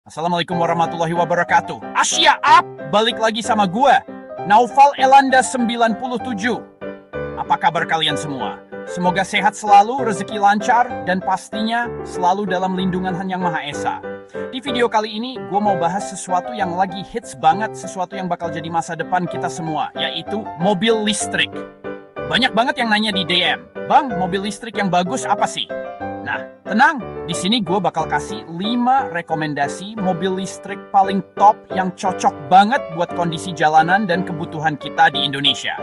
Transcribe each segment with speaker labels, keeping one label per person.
Speaker 1: Assalamualaikum warahmatullahi wabarakatuh. Asia up, balik lagi sama gue, Naufal Elanda 97. Apa kabar kalian semua? Semoga sehat selalu, rezeki lancar, dan pastinya selalu dalam lindungan Yang Maha Esa. Di video kali ini, gue mau bahas sesuatu yang lagi hits banget, sesuatu yang bakal jadi masa depan kita semua, yaitu mobil listrik. Banyak banget yang nanya di DM, Bang, mobil listrik yang bagus apa sih? Nah, tenang, di sini gue bakal kasih 5 rekomendasi mobil listrik paling top yang cocok banget buat kondisi jalanan dan kebutuhan kita di Indonesia.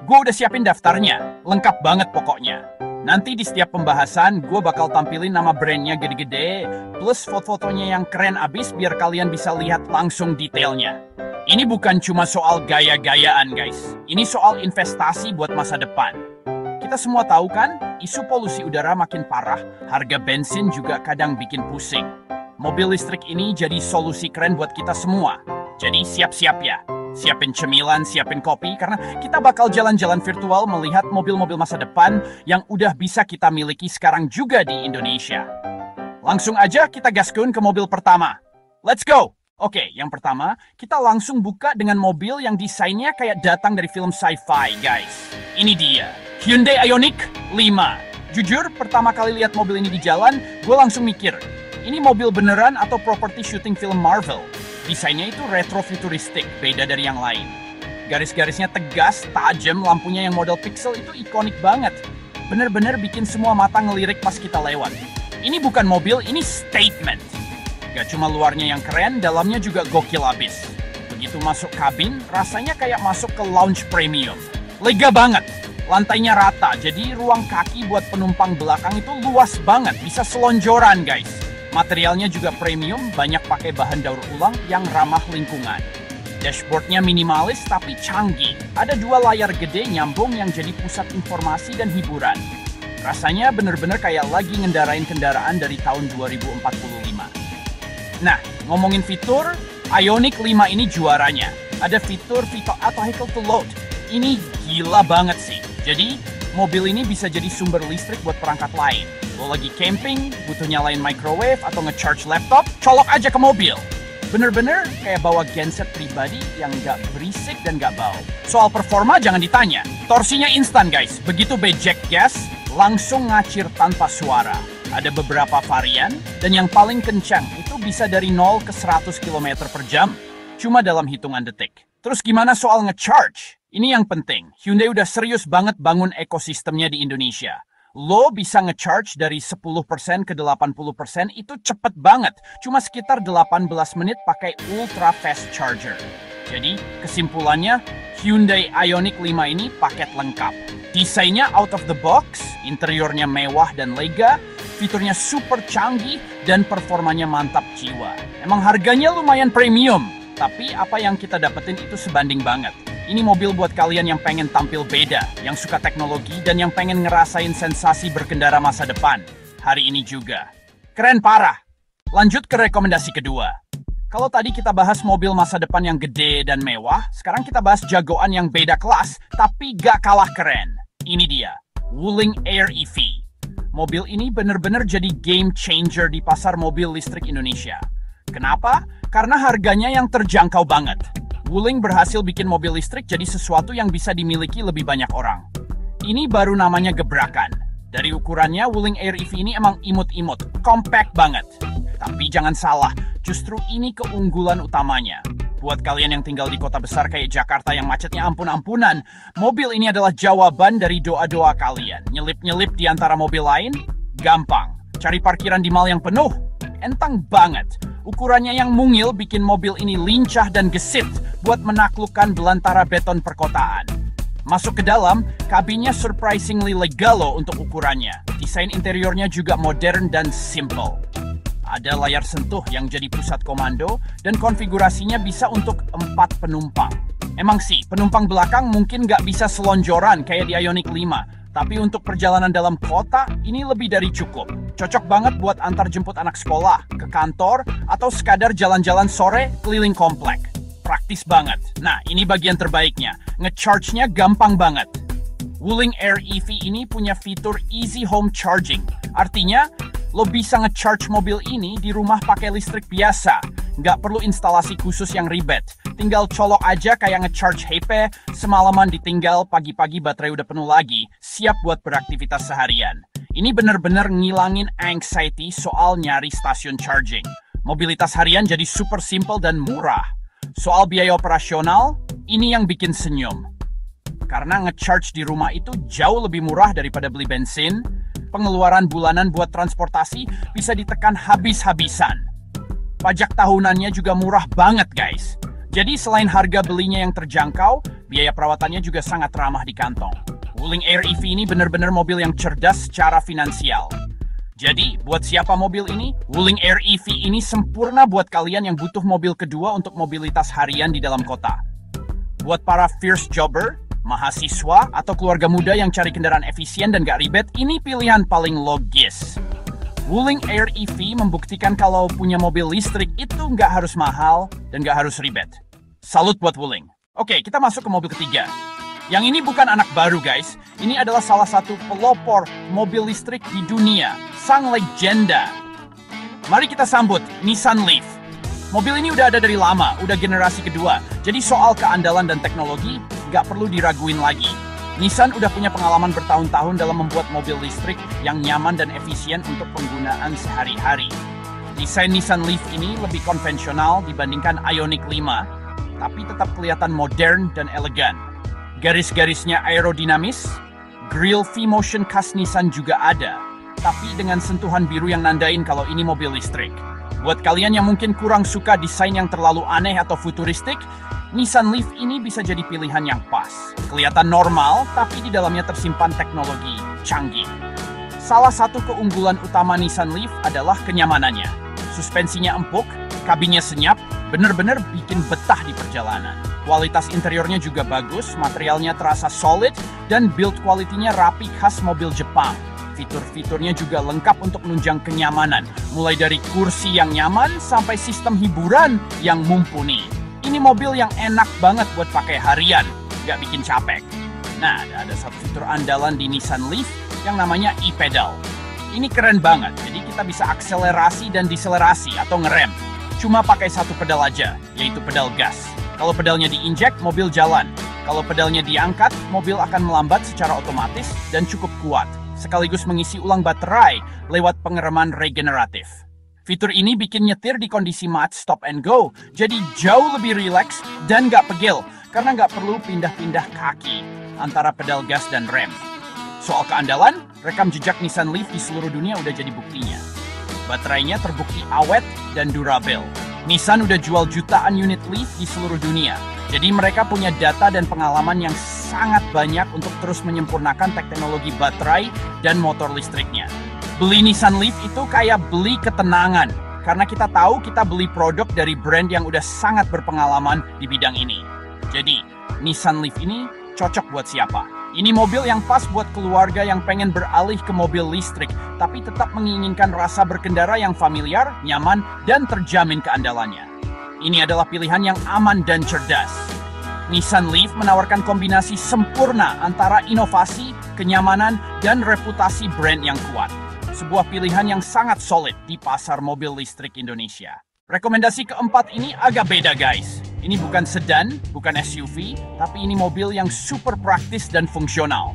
Speaker 1: Gue udah siapin daftarnya, lengkap banget pokoknya. Nanti di setiap pembahasan, gue bakal tampilin nama brandnya gede-gede, plus foto-fotonya yang keren abis biar kalian bisa lihat langsung detailnya. Ini bukan cuma soal gaya-gayaan guys, ini soal investasi buat masa depan. Kita semua tahu kan, isu polusi udara makin parah, harga bensin juga kadang bikin pusing. Mobil listrik ini jadi solusi keren buat kita semua. Jadi siap-siap ya, siapin cemilan, siapin kopi, karena kita bakal jalan-jalan virtual melihat mobil-mobil masa depan yang udah bisa kita miliki sekarang juga di Indonesia. Langsung aja kita gaskun ke mobil pertama. Let's go! Oke, yang pertama, kita langsung buka dengan mobil yang desainnya kayak datang dari film sci-fi, guys. Ini dia, Hyundai Ioniq 5. Jujur, pertama kali lihat mobil ini di jalan, gue langsung mikir, ini mobil beneran atau properti syuting film Marvel? Desainnya itu retro-futuristik, beda dari yang lain. Garis-garisnya tegas, tajam, lampunya yang model pixel itu ikonik banget. Bener-bener bikin semua mata ngelirik pas kita lewat. Ini bukan mobil, ini statement. Gak cuma luarnya yang keren, dalamnya juga gokil abis. Begitu masuk kabin, rasanya kayak masuk ke lounge premium. Lega banget, lantainya rata, jadi ruang kaki buat penumpang belakang itu luas banget, bisa selonjoran guys. Materialnya juga premium, banyak pakai bahan daur ulang yang ramah lingkungan. Dashboardnya minimalis tapi canggih, ada 2 layar gede nyambung yang jadi pusat informasi dan hiburan. Rasanya bener-bener kayak lagi ngendarain kendaraan dari tahun 2045. Nah, ngomongin fitur, Ioniq 5 ini juaranya. Ada fitur vehicle to load. Ini gila banget sih. Jadi, mobil ini bisa jadi sumber listrik buat perangkat lain. Lo lagi camping, butuh nyalain microwave atau nge-charge laptop, colok aja ke mobil. Bener-bener kayak bawa genset pribadi yang nggak berisik dan nggak bau. Soal performa jangan ditanya. Torsinya instan guys. Begitu bejek gas, langsung ngacir tanpa suara. Ada beberapa varian, dan yang paling kencang itu bisa dari 0 ke 100 km per jam, cuma dalam hitungan detik. Terus gimana soal nge-charge? Ini yang penting, Hyundai udah serius banget bangun ekosistemnya di Indonesia. Lo bisa nge-charge dari 10% ke 80%, itu cepet banget. Cuma sekitar 18 menit pakai ultra fast charger. Jadi, kesimpulannya, Hyundai Ioniq 5 ini paket lengkap. Desainnya out of the box, interiornya mewah dan lega, fiturnya super canggih, dan performanya mantap jiwa. Emang harganya lumayan premium, tapi apa yang kita dapetin itu sebanding banget. Ini mobil buat kalian yang pengen tampil beda, yang suka teknologi, dan yang pengen ngerasain sensasi berkendara masa depan. Hari ini juga. Keren parah. Lanjut ke rekomendasi kedua. Kalau tadi kita bahas mobil masa depan yang gede dan mewah, sekarang kita bahas jagoan yang beda kelas, tapi gak kalah keren. Ini dia, Wuling Air EV. Mobil ini bener-bener jadi game changer di pasar mobil listrik Indonesia. Kenapa? Karena harganya yang terjangkau banget. Wuling berhasil bikin mobil listrik jadi sesuatu yang bisa dimiliki lebih banyak orang. Ini baru namanya gebrakan. Dari ukurannya, Wuling Air EV ini emang imut-imut, compact banget. Tapi jangan salah, justru ini keunggulan utamanya. Buat kalian yang tinggal di kota besar kayak Jakarta yang macetnya ampun-ampunan, mobil ini adalah jawaban dari doa-doa kalian. Nyelip-nyelip di antara mobil lain, gampang. Cari parkiran di mall yang penuh, entang banget. Ukurannya yang mungil bikin mobil ini lincah dan gesit buat menaklukkan belantara beton perkotaan. Masuk ke dalam, kabinnya surprisingly lega loh untuk ukurannya. Desain interiornya juga modern dan simple. Ada layar sentuh yang jadi pusat komando, dan konfigurasinya bisa untuk 4 penumpang. Emang sih, penumpang belakang mungkin nggak bisa selonjoran kayak di Ioniq 5, tapi untuk perjalanan dalam kota, ini lebih dari cukup. Cocok banget buat antar jemput anak sekolah, ke kantor, atau sekadar jalan-jalan sore keliling komplek. Praktis banget. Nah, ini bagian terbaiknya. Nge-charge-nya gampang banget. Wuling Air EV ini punya fitur Easy Home Charging. Artinya, lo bisa nge-charge mobil ini di rumah pakai listrik biasa. Nggak perlu instalasi khusus yang ribet. Tinggal colok aja kayak nge-charge HP, semalaman ditinggal, pagi-pagi baterai udah penuh lagi, siap buat beraktivitas seharian. Ini bener-bener ngilangin anxiety soal nyari stasiun charging. Mobilitas harian jadi super simple dan murah. Soal biaya operasional, ini yang bikin senyum. Karena nge-charge di rumah itu jauh lebih murah daripada beli bensin, pengeluaran bulanan buat transportasi bisa ditekan habis-habisan. Pajak tahunannya juga murah banget guys. Jadi selain harga belinya yang terjangkau, biaya perawatannya juga sangat ramah di kantong. Wuling Air EV ini benar-benar mobil yang cerdas secara finansial. Jadi, buat siapa mobil ini? Wuling Air EV ini sempurna buat kalian yang butuh mobil kedua untuk mobilitas harian di dalam kota. Buat para fierce jobber, mahasiswa, atau keluarga muda yang cari kendaraan efisien dan gak ribet, ini pilihan paling logis. Wuling Air EV membuktikan kalau punya mobil listrik itu nggak harus mahal dan nggak harus ribet. Salut buat Wuling. Oke, kita masuk ke mobil ketiga. Yang ini bukan anak baru guys, ini adalah salah satu pelopor mobil listrik di dunia, sang legenda. Mari kita sambut Nissan Leaf. Mobil ini udah ada dari lama, udah generasi kedua, jadi soal keandalan dan teknologi nggak perlu diraguin lagi. Nissan udah punya pengalaman bertahun-tahun dalam membuat mobil listrik yang nyaman dan efisien untuk penggunaan sehari-hari. Desain Nissan Leaf ini lebih konvensional dibandingkan Ioniq 5, tapi tetap kelihatan modern dan elegan. Garis-garisnya aerodinamis, grill V-Motion khas Nissan juga ada, tapi dengan sentuhan biru yang nandain kalau ini mobil listrik. Buat kalian yang mungkin kurang suka desain yang terlalu aneh atau futuristik, Nissan Leaf ini bisa jadi pilihan yang pas. Kelihatan normal, tapi di dalamnya tersimpan teknologi canggih. Salah satu keunggulan utama Nissan Leaf adalah kenyamanannya. Suspensinya empuk, kabinnya senyap, bener-bener bikin betah di perjalanan. Kualitas interiornya juga bagus, materialnya terasa solid, dan build quality-nya rapi khas mobil Jepang. Fitur-fiturnya juga lengkap untuk menunjang kenyamanan, mulai dari kursi yang nyaman sampai sistem hiburan yang mumpuni. Ini mobil yang enak banget buat pakai harian, nggak bikin capek. Nah, ada satu fitur andalan di Nissan Leaf yang namanya e-pedal. Ini keren banget, jadi kita bisa akselerasi dan deselerasi atau ngerem. Cuma pakai satu pedal aja, yaitu pedal gas. Kalau pedalnya diinjek, mobil jalan. Kalau pedalnya diangkat, mobil akan melambat secara otomatis dan cukup kuat, sekaligus mengisi ulang baterai lewat pengereman regeneratif. Fitur ini bikin nyetir di kondisi mat stop and go, jadi jauh lebih rileks dan nggak pegel, karena nggak perlu pindah-pindah kaki antara pedal gas dan rem. Soal keandalan, rekam jejak Nissan Leaf di seluruh dunia udah jadi buktinya. Baterainya terbukti awet dan durable. Nissan udah jual jutaan unit Leaf di seluruh dunia. Jadi mereka punya data dan pengalaman yang sangat banyak untuk terus menyempurnakan teknologi baterai dan motor listriknya. Beli Nissan Leaf itu kayak beli ketenangan, karena kita tahu kita beli produk dari brand yang udah sangat berpengalaman di bidang ini. Jadi, Nissan Leaf ini cocok buat siapa? Ini mobil yang pas buat keluarga yang pengen beralih ke mobil listrik, tapi tetap menginginkan rasa berkendara yang familiar, nyaman, dan terjamin keandalannya. Ini adalah pilihan yang aman dan cerdas. Nissan Leaf menawarkan kombinasi sempurna antara inovasi, kenyamanan, dan reputasi brand yang kuat. Sebuah pilihan yang sangat solid di pasar mobil listrik Indonesia. Rekomendasi keempat ini agak beda guys. Ini bukan sedan, bukan SUV, tapi ini mobil yang super praktis dan fungsional.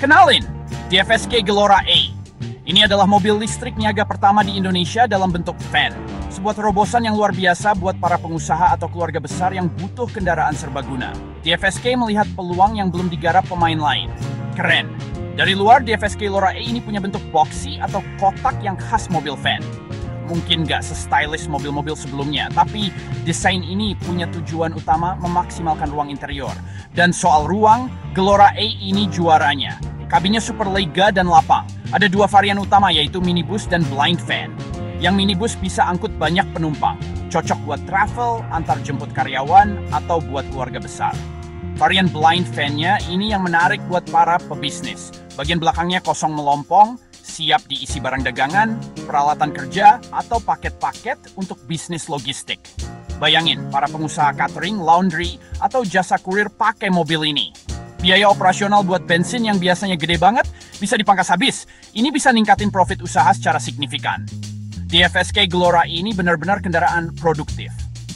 Speaker 1: Kenalin, DFSK Gelora A. Ini adalah mobil listrik niaga pertama di Indonesia dalam bentuk van. Sebuah terobosan yang luar biasa buat para pengusaha atau keluarga besar yang butuh kendaraan serbaguna. DFSK melihat peluang yang belum digarap pemain lain. Keren. Dari luar, DFSK Gelora A ini punya bentuk boxy atau kotak yang khas mobil van. Mungkin nggak se-stylish mobil-mobil sebelumnya, tapi desain ini punya tujuan utama memaksimalkan ruang interior. Dan soal ruang, Gelora A ini juaranya. Kabinnya super lega dan lapang. Ada dua varian utama yaitu minibus dan blind van. Yang minibus bisa angkut banyak penumpang, cocok buat travel, antar jemput karyawan, atau buat keluarga besar. Varian blind van-nya ini yang menarik buat para pebisnis. Bagian belakangnya kosong melompong, siap diisi barang dagangan, peralatan kerja, atau paket-paket untuk bisnis logistik. Bayangin, para pengusaha catering, laundry, atau jasa kurir pakai mobil ini. Biaya operasional buat bensin yang biasanya gede banget, bisa dipangkas habis. Ini bisa ningkatin profit usaha secara signifikan. DFSK Glora E ini benar-benar kendaraan produktif.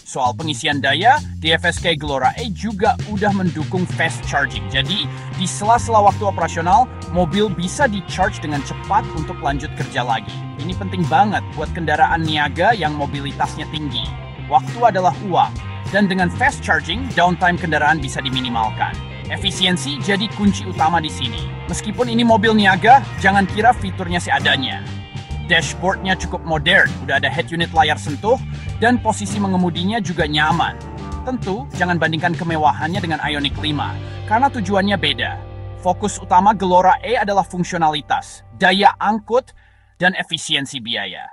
Speaker 1: Soal pengisian daya, DFSK Glora E juga udah mendukung fast charging. Jadi, di sela-sela waktu operasional, mobil bisa di-charge dengan cepat untuk lanjut kerja lagi. Ini penting banget buat kendaraan niaga yang mobilitasnya tinggi. Waktu adalah uang, dan dengan fast charging, downtime kendaraan bisa diminimalkan. Efisiensi jadi kunci utama di sini. Meskipun ini mobil niaga, jangan kira fiturnya seadanya. Dashboardnya cukup modern, udah ada head unit layar sentuh, dan posisi mengemudinya juga nyaman. Tentu, jangan bandingkan kemewahannya dengan Ioniq 5, karena tujuannya beda. Fokus utama Glora E adalah fungsionalitas, daya angkut, dan efisiensi biaya.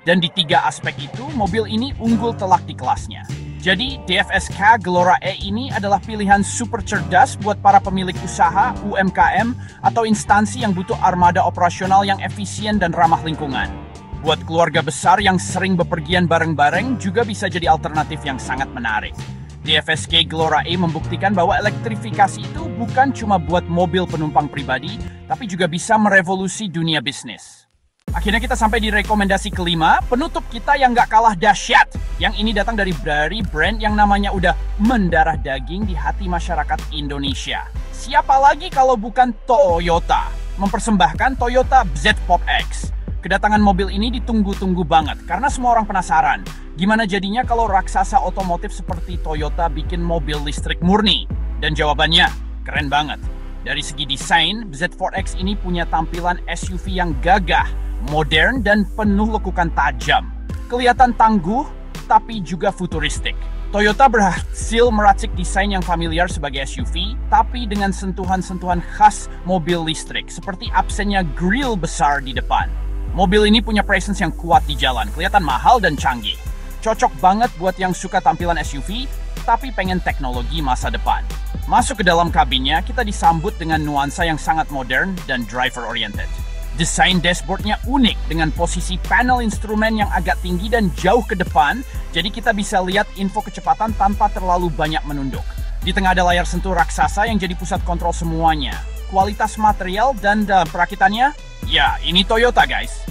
Speaker 1: Dan di 3 aspek itu, mobil ini unggul telak di kelasnya. Jadi, DFSK Glora E ini adalah pilihan super cerdas buat para pemilik usaha, UMKM, atau instansi yang butuh armada operasional yang efisien dan ramah lingkungan. Buat keluarga besar yang sering bepergian bareng-bareng juga bisa jadi alternatif yang sangat menarik. DFSK Glora E membuktikan bahwa elektrifikasi itu bukan cuma buat mobil penumpang pribadi, tapi juga bisa merevolusi dunia bisnis. Akhirnya kita sampai di rekomendasi kelima, penutup kita yang nggak kalah dahsyat. Yang ini datang dari brand yang namanya udah mendarah daging di hati masyarakat Indonesia. Siapa lagi kalau bukan Toyota? Mempersembahkan Toyota BZ4 X. Kedatangan mobil ini ditunggu-tunggu banget, karena semua orang penasaran. Gimana jadinya kalau raksasa otomotif seperti Toyota bikin mobil listrik murni? Dan jawabannya, keren banget. Dari segi desain, BZ4 X ini punya tampilan SUV yang gagah, modern, dan penuh lekukan tajam. Kelihatan tangguh, tapi juga futuristik. Toyota berhasil meracik desain yang familiar sebagai SUV, tapi dengan sentuhan-sentuhan khas mobil listrik, seperti absennya grill besar di depan. Mobil ini punya presence yang kuat di jalan, kelihatan mahal dan canggih. Cocok banget buat yang suka tampilan SUV, tapi pengen teknologi masa depan. Masuk ke dalam kabinnya, kita disambut dengan nuansa yang sangat modern dan driver-oriented. Desain dashboardnya unik dengan posisi panel instrumen yang agak tinggi dan jauh ke depan, jadi kita bisa lihat info kecepatan tanpa terlalu banyak menunduk. Di tengah ada layar sentuh raksasa yang jadi pusat kontrol semuanya. Kualitas material dan perakitannya, ya ini Toyota guys.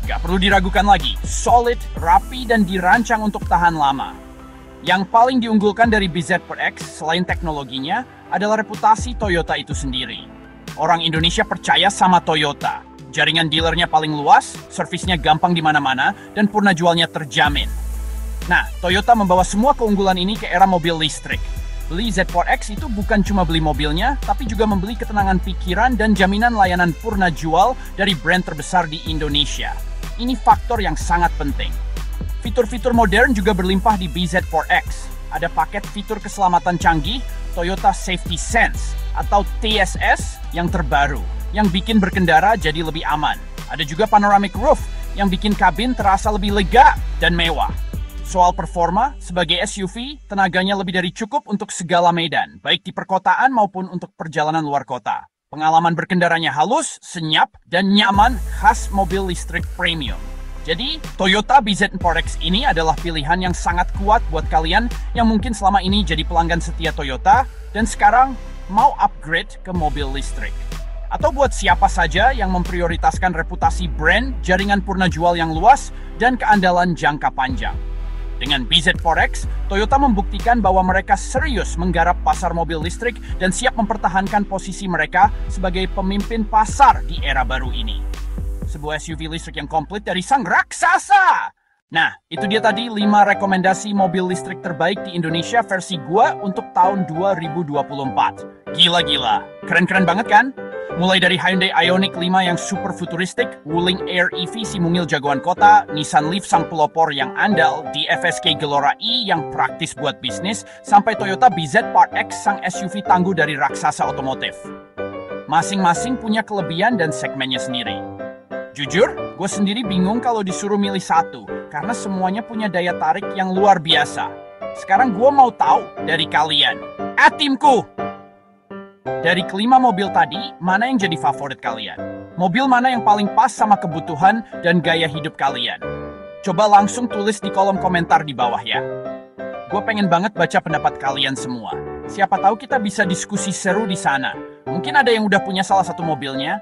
Speaker 1: Gak perlu diragukan lagi, solid, rapi, dan dirancang untuk tahan lama. Yang paling diunggulkan dari BZ4 X selain teknologinya adalah reputasi Toyota itu sendiri. Orang Indonesia percaya sama Toyota. Jaringan dealernya paling luas, servisnya gampang di mana-mana, dan purna jualnya terjamin. Nah, Toyota membawa semua keunggulan ini ke era mobil listrik. Beli Z4X itu bukan cuma beli mobilnya, tapi juga membeli ketenangan pikiran dan jaminan layanan purna jual dari brand terbesar di Indonesia. Ini faktor yang sangat penting. Fitur-fitur modern juga berlimpah di BZ4X. Ada paket fitur keselamatan canggih, Toyota Safety Sense, atau TSS yang terbaru, yang bikin berkendara jadi lebih aman. Ada juga panoramic roof yang bikin kabin terasa lebih lega dan mewah. Soal performa, sebagai SUV, tenaganya lebih dari cukup untuk segala medan, baik di perkotaan maupun untuk perjalanan luar kota. Pengalaman berkendaranya halus, senyap, dan nyaman khas mobil listrik premium. Jadi, Toyota BZ4X ini adalah pilihan yang sangat kuat buat kalian yang mungkin selama ini jadi pelanggan setia Toyota dan sekarang mau upgrade ke mobil listrik. Atau buat siapa saja yang memprioritaskan reputasi brand, jaringan purna jual yang luas, dan keandalan jangka panjang. Dengan BZ4X, Toyota membuktikan bahwa mereka serius menggarap pasar mobil listrik dan siap mempertahankan posisi mereka sebagai pemimpin pasar di era baru ini. Sebuah SUV listrik yang komplit dari sang raksasa! Nah, itu dia tadi 5 rekomendasi mobil listrik terbaik di Indonesia versi gua untuk tahun 2024. Gila-gila, keren-keren banget kan? Mulai dari Hyundai Ioniq 5 yang super futuristik, Wuling Air EV si mungil jagoan kota, Nissan Leaf sang pelopor yang andal, DFSK Glora E yang praktis buat bisnis, sampai Toyota BZ4 X sang SUV tangguh dari raksasa otomotif. Masing-masing punya kelebihan dan segmennya sendiri. Jujur, gue sendiri bingung kalau disuruh milih satu, karena semuanya punya daya tarik yang luar biasa. Sekarang gue mau tahu dari kalian. Timku! Dari kelima mobil tadi, mana yang jadi favorit kalian? Mobil mana yang paling pas sama kebutuhan dan gaya hidup kalian? Coba langsung tulis di kolom komentar di bawah ya. Gue pengen banget baca pendapat kalian semua. Siapa tahu kita bisa diskusi seru di sana. Mungkin ada yang udah punya salah satu mobilnya.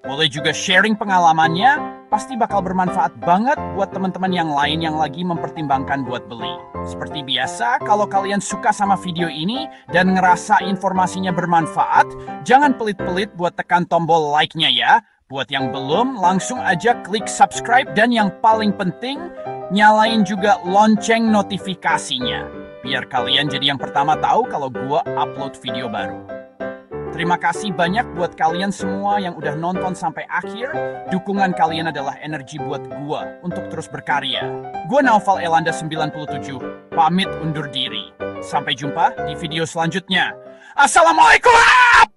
Speaker 1: Boleh juga sharing pengalamannya, pasti bakal bermanfaat banget buat teman-teman yang lain yang lagi mempertimbangkan buat beli. Seperti biasa, kalau kalian suka sama video ini dan ngerasa informasinya bermanfaat, jangan pelit-pelit buat tekan tombol like-nya ya. Buat yang belum, langsung aja klik subscribe dan yang paling penting, nyalain juga lonceng notifikasinya. Biar kalian jadi yang pertama tahu kalau gua upload video baru. Terima kasih banyak buat kalian semua yang udah nonton sampai akhir. Dukungan kalian adalah energi buat gua untuk terus berkarya. Gua Naufal Elanda 97, pamit undur diri. Sampai jumpa di video selanjutnya. Assalamualaikum!